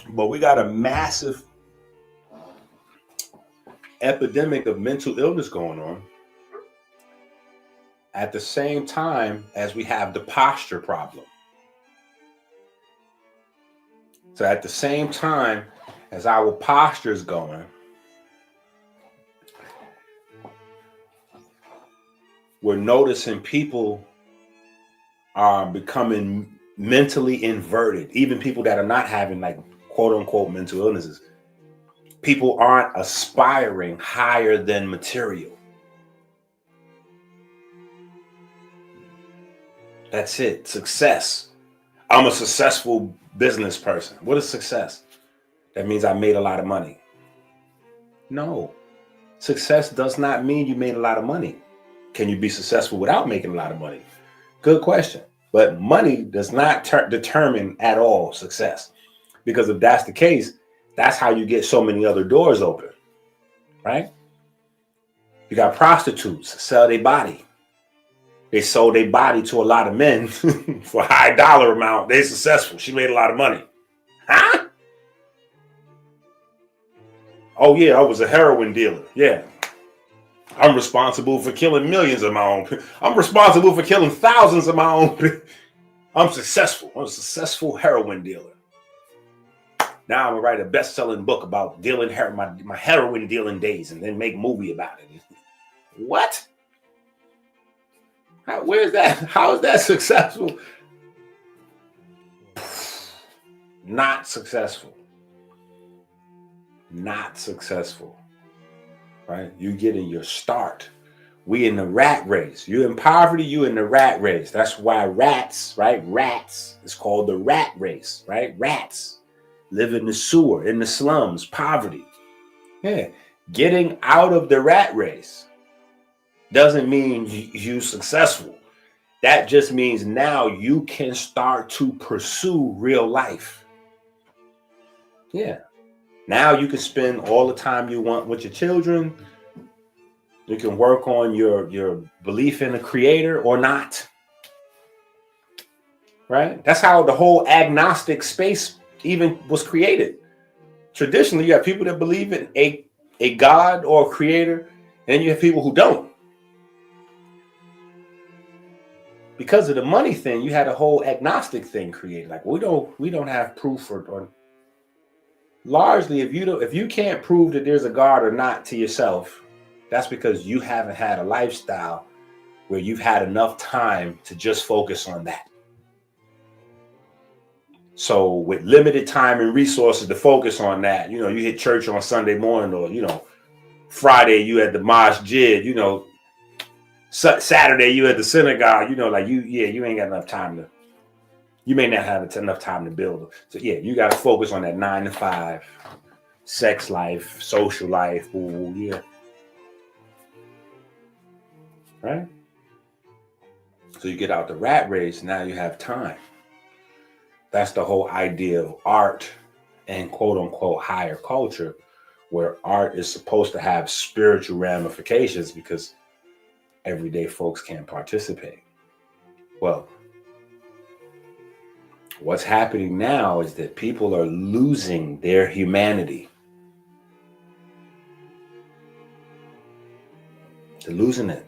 But we got a massive epidemic of mental illness going on at the same time as we have the posture problem. So at the same time as our posture is going, we're noticing people are becoming mentally inverted. Even people that are not having like quote unquote mental illnesses. People aren't aspiring higher than material. That's it. Success. I'm a successful business person. What is success? That means I made a lot of money. No. Success does not mean you made a lot of money. Can you be successful without making a lot of money? Good question. But money does not determine at all success. Because if that's the case, that's how you get so many other doors open, right? You got prostitutes sell their body. They sold their body to a lot of men for a high dollar amount. They're successful. She made a lot of money. Huh? Oh, yeah, I was a heroin dealer. Yeah. I'm responsible for killing millions of my own. I'm responsible for killing thousands of my own. I'm successful. I'm a successful heroin dealer. Now I'm going to write a best-selling book about dealing my heroin dealing days and then make a movie about it. What? Where's that? How is that successful? Not successful. Not successful. Right? You getting your start. We in the rat race. You in poverty, you in the rat race. That's why rats, right? Rats. It's called the rat race, right? Rats live in the sewer, in the slums, poverty. Yeah. Getting out of the rat race doesn't mean you successful. That just means now you can start to pursue real life. Yeah. Now you can spend all the time you want with your children. You can work on your belief in a creator or not. Right? That's how the whole agnostic space even was created. Traditionally, you have people that believe in a God or a creator, and you have people who don't. Because of the money thing, you had a whole agnostic thing created. Like we don't have proof or largely if you can't prove that there's a God or not to yourself, that's because you haven't had a lifestyle where you've had enough time to just focus on that. So with limited time and resources to focus on that, you hit church on Sunday morning or, Friday you at the masjid, Saturday you at the synagogue, you ain't got enough time you may not have enough time to build. So yeah, you got to focus on that 9 to 5, sex life, social life. Ooh, yeah. Right? So you get out the rat race, now you have time. That's the whole idea of art and quote unquote higher culture, where art is supposed to have spiritual ramifications because everyday folks can't participate. Well, what's happening now is that people are losing their humanity. They're losing it.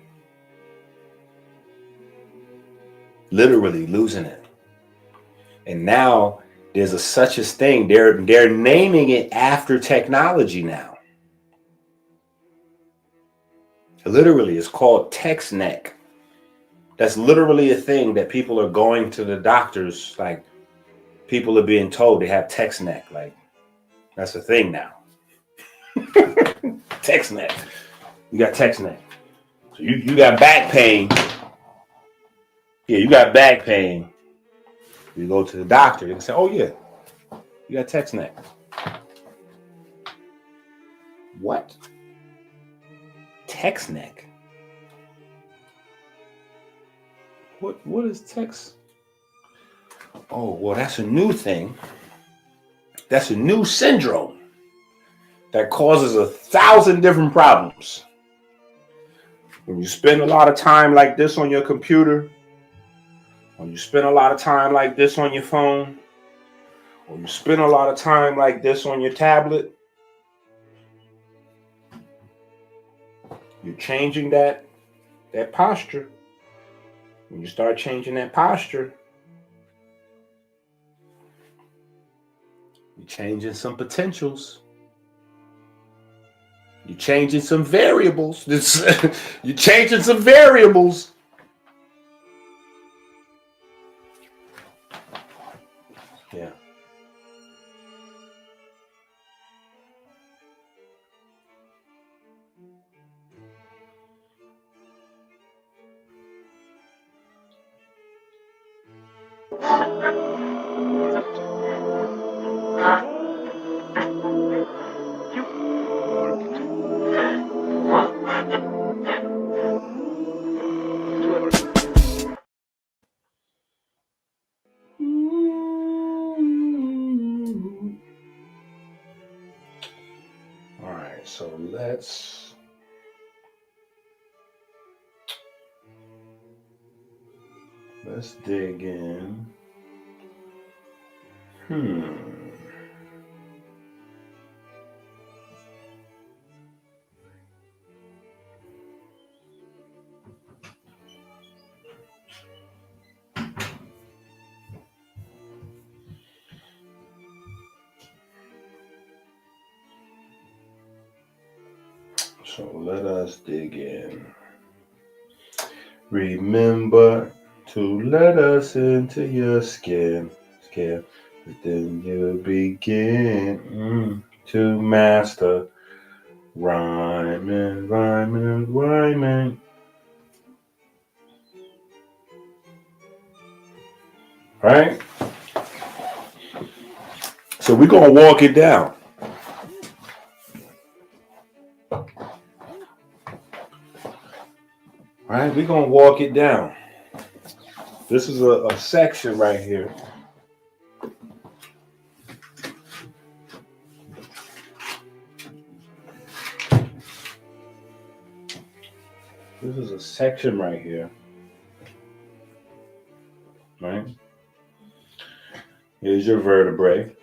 Literally losing it. And now there's such a thing. They're naming it after technology now. Literally, it's called text neck. That's literally a thing that people are going to the doctors. Like people are being told they have text neck. Like that's a thing now. Text neck. You got text neck. So you got back pain. Yeah, you got back pain. You go to the doctor, they can say, oh yeah, you got text neck. What? Text neck? What is text? Oh, well, that's a new thing. That's a new syndrome that causes 1,000 different problems. When you spend a lot of time like this on your computer, when you spend a lot of time like this on your phone, or you spend a lot of time like this on your tablet, you're changing that posture. When you start changing that posture, you're changing some potentials. You're changing some variables. You're changing some variables. Yeah. All right, so let's dig in. So let us dig in. Remember to let us into your skin. Then you begin to master rhyming. Right? So we're going to walk it down. Right? We're going to walk it down. This is a section right here. This is a section right here. Right? Here's your vertebrae.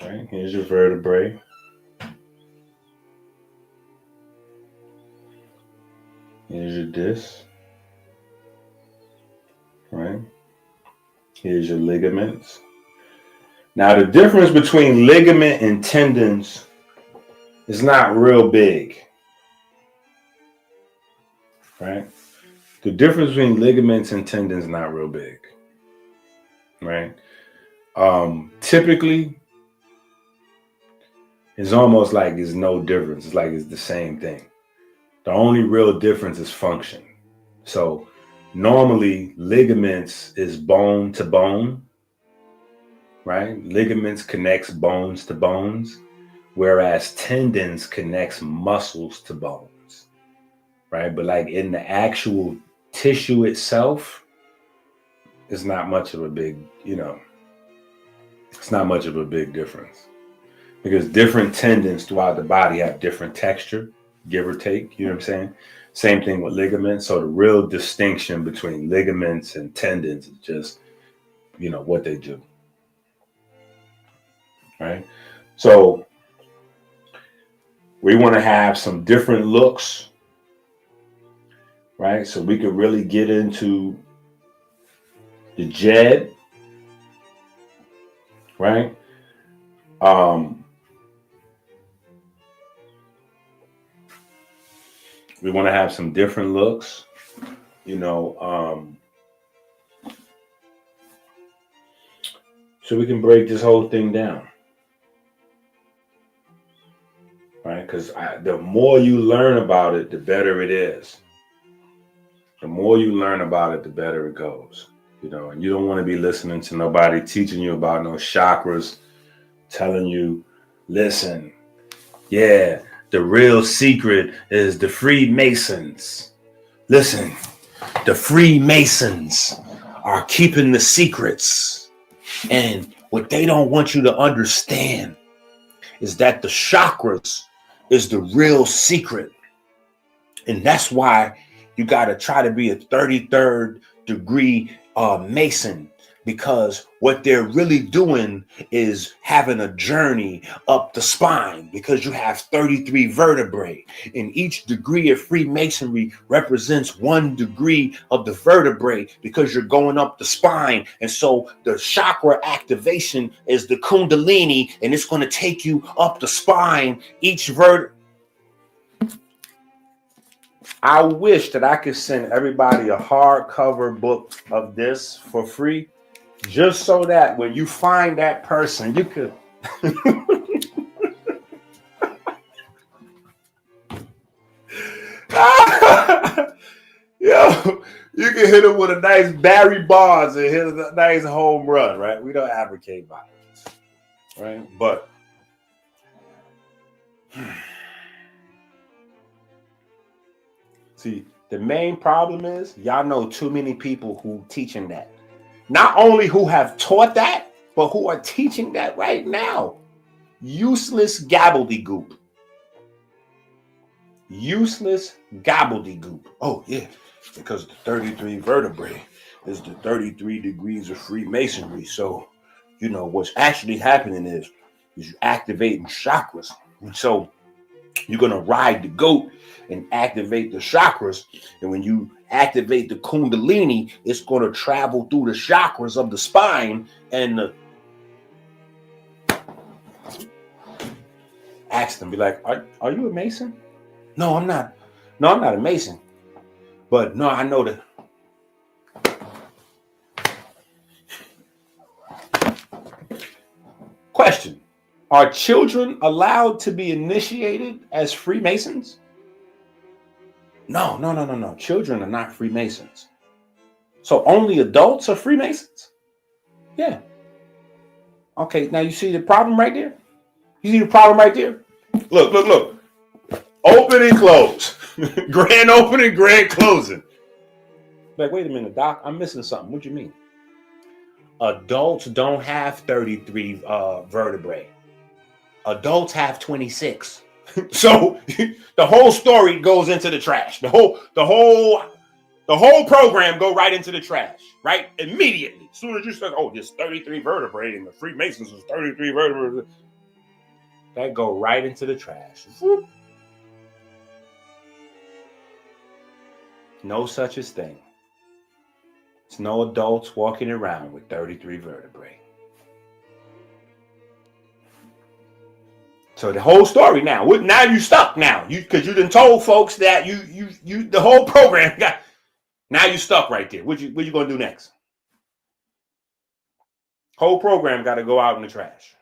Right? Here's your vertebrae. Here's your disc. Right? Here's your ligaments. Now, the difference between ligament and tendons is not real big. Right? The difference between ligaments and tendons is not real big. Right? Typically, it's almost like there's no difference. It's like it's the same thing. The only real difference is function. So normally ligaments is bone to bone, right? Ligaments connects bones to bones, whereas tendons connects muscles to bones, right? But like in the actual tissue itself, it's not much of a big, it's not much of a big difference, because different tendons throughout the body have different texture, give or take, you know what I'm saying? Same thing with ligaments. So the real distinction between ligaments and tendons is just, what they do. Right? So we want to have some different looks, right? So we could really get into the Djed, right? We want to have some different looks, so we can break this whole thing down, right? Because the more you learn about it, the better it is. The more you learn about it, the better it goes, and you don't want to be listening to nobody teaching you about no chakras, telling you, listen, yeah, the real secret is the Freemasons. Listen, the Freemasons are keeping the secrets. And what they don't want you to understand is that the chakras is the real secret. And that's why you got to try to be a 33rd degree Mason. because what they're really doing is having a journey up the spine, because you have 33 vertebrae, and each degree of Freemasonry represents 1 degree of the vertebrae, because you're going up the spine. And so the chakra activation is the Kundalini, and it's going to take you up the spine, each vertebrae. I wish that I could send everybody a hardcover book of this for free, just so that when you find that person, you could yo, you can hit him with a nice Barry Bonds and hit a nice home run, right? We don't advocate violence, right? But see, the main problem is y'all know too many people who teaching that. Not only who have taught that, but who are teaching that right now. Useless gobbledygook. Useless gobbledygook. Oh, yeah, because the 33 vertebrae is the 33 degrees of Freemasonry. So, you know, what's actually happening is you activating chakras. And so you're going to ride the goat and activate the chakras. And when you activate the Kundalini, it's going to travel through the chakras of the spine. And ask them, be like, are you a Mason? No, I'm not. No, I'm not a Mason. But no, I know that. Question. Are children allowed to be initiated as Freemasons? No. Children are not Freemasons. So only adults are Freemasons? Yeah. Okay, now you see the problem right there? You see the problem right there? Look. Open and close. Grand opening, grand closing. Like, wait a minute, Doc, I'm missing something. What do you mean? Adults don't have 33 vertebrae. Adults have 26. So the whole story goes into the trash. The whole program go right into the trash, right? Immediately. As soon as you say, oh, there's 33 vertebrae and the Freemasons is 33 vertebrae, that go right into the trash. No such a thing. There's no adults walking around with 33 vertebrae. So the whole story now you stuck now. Because you done told folks that you the whole program got, now you stuck right there. What you gonna do next? Whole program got to go out in the trash.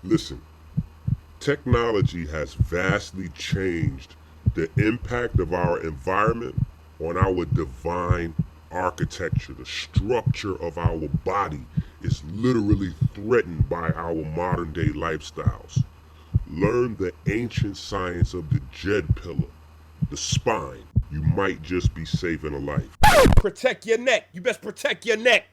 Listen, technology has vastly changed the impact of our environment on our divine architecture. The structure of our body is literally threatened by our modern day lifestyles. Learn the ancient science of the Djed Pillar, the spine. You might just be saving a life. Protect your neck. You best protect your neck.